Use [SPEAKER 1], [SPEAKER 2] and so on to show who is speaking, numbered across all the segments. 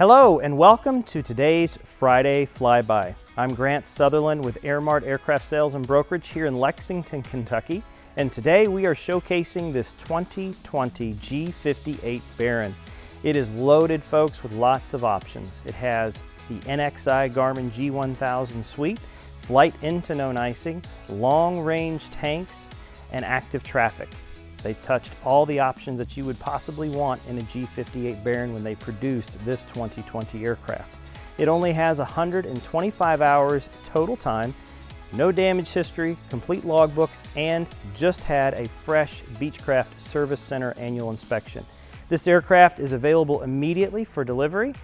[SPEAKER 1] Hello and welcome to today's Friday Flyby. I'm Grant Sutherland with Airmart Aircraft Sales and Brokerage here in Lexington, Kentucky. And today we are showcasing this 2020 G58 Baron. It is loaded, folks, with lots of options. It has the NXI Garmin G1000 suite, flight into known icing, long-range tanks, and active traffic. They touched all the options that you would possibly want in a G58 Baron when they produced this 2020 aircraft. It only has 125 hours total time, no damage history, complete logbooks, and just had a fresh Beechcraft Service Center annual inspection. This aircraft is available immediately for delivery.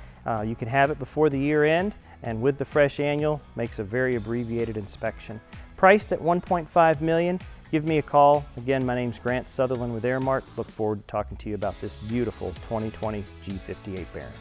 [SPEAKER 1] You can have it before the year end, and with the fresh annual, makes a very abbreviated inspection. Priced at $1.5 million. Give me a call. Again, my name's Grant Sutherland with Airmart. Look forward to talking to you about this beautiful 2020 G58 Baron.